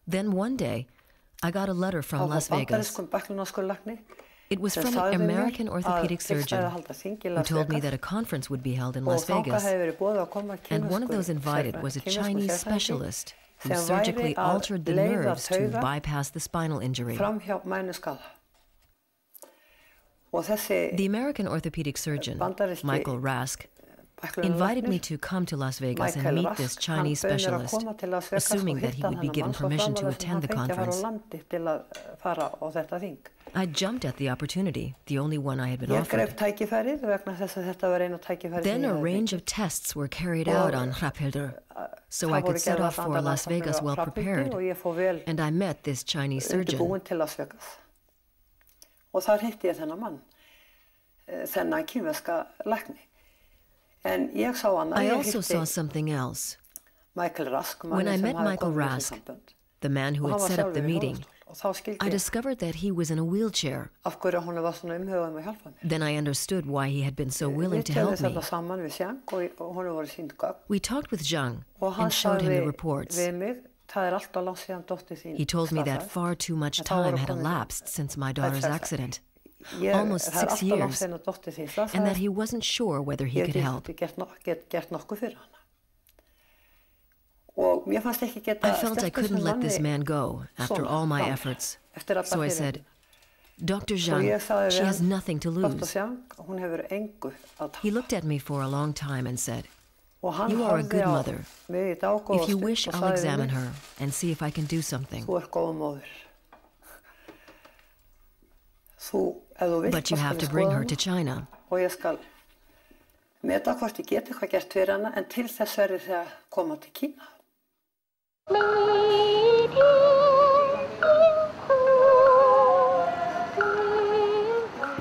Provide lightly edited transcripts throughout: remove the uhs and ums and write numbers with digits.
Then one day, I got a letter from Las Vegas. It was from an American orthopedic surgeon who told me that a conference would be held in Las Vegas, and one of those invited was a Chinese specialist who surgically altered the nerves to bypass the spinal injury. The American orthopedic surgeon, Michael Rask, invited me to come to Las Vegas and meet this Chinese specialist, assuming that he would be given permission to attend the conference. I jumped at the opportunity, the only one I had been offered. Then a range of tests were carried out on Hrafnhildur, so I could set off for Las Vegas well prepared, and I met this Chinese surgeon. I also saw something else. When I met Michael Rask, the man who had set up the meeting, I discovered that he was in a wheelchair. Then I understood why he had been so willing to help me. We talked with Zhang and showed him the reports. He told me that far too much time had elapsed since my daughter's accident, almost 6 years, and that he wasn't sure whether he could help. I felt I couldn't let this man go after all my efforts, so I said, "Dr. Zhang, she has nothing to lose." He looked at me for a long time and said, "You are a good mother. If you wish, I'll examine her and see if I can do something. But you have to bring her to China."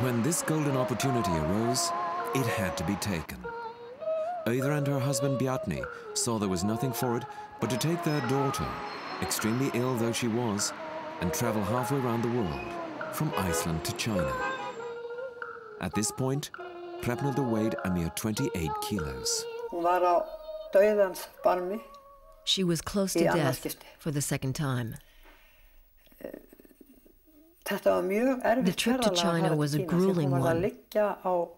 When this golden opportunity arose, it had to be taken. Either and her husband Bjarni saw there was nothing for it but to take their daughter, extremely ill though she was, and travel halfway around the world, from Iceland to China. At this point, Hrafnhildur weighed a mere 28 kilos. She was close to death for the second time. The trip to China was a grueling one.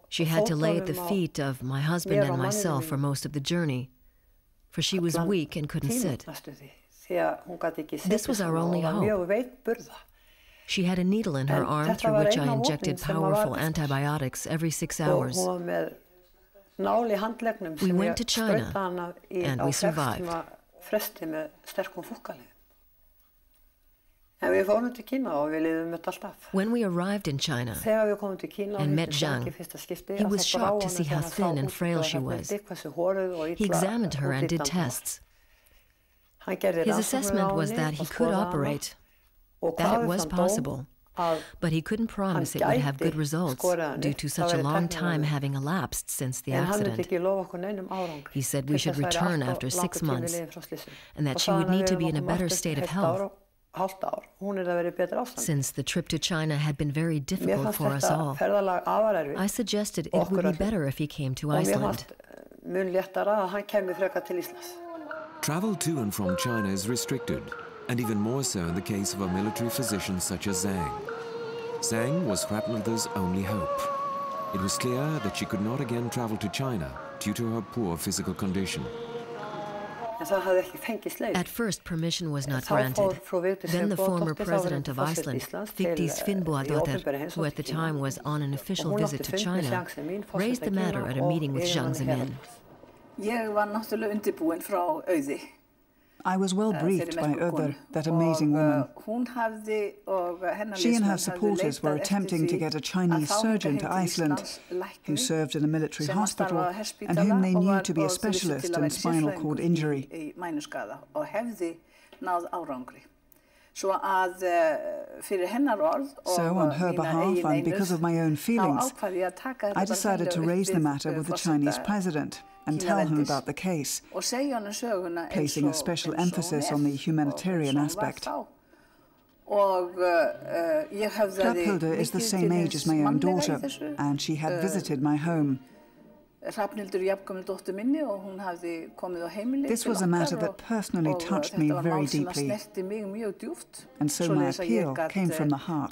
She had to lay at the feet of my husband and myself for most of the journey, for she was weak and couldn't sit. This was our only hope. She had a needle in her arm through which I injected powerful antibiotics every 6 hours. We went to China, and we survived. When we arrived in China and met Zhang, he was shocked to see how thin and frail she was. He examined her and did tests. His assessment was that he could operate, that it was possible, but he couldn't promise it would have good results due to such a long time having elapsed since the accident. He said we should return after 6 months and that she would need to be in a better state of health, since the trip to China had been very difficult for us all. I suggested it would be better if he came to Iceland. Travel to and from China is restricted, and even more so in the case of a military physician such as Zhang. Zhang was Hrafnhildur's only hope. It was clear that she could not again travel to China due to her poor physical condition. At first, permission was not granted. Then the former president of Iceland, Vigdís Finnbogadóttir, who at the time was on an official visit to China, raised the matter at a meeting with Zhang Zemin. I was well briefed by Öður, that amazing woman. She and her supporters were attempting to get a Chinese surgeon to Iceland, who served in a military hospital and whom they knew to be a specialist in spinal cord injury. So on her behalf and because of my own feelings, I decided to raise the matter with the Chinese president and tell him about the case, placing a special emphasis on the humanitarian aspect. Hrafnhildur is the same age as my own daughter, and she had visited my home. This was a matter that personally touched me very deeply, and so my appeal came from the heart.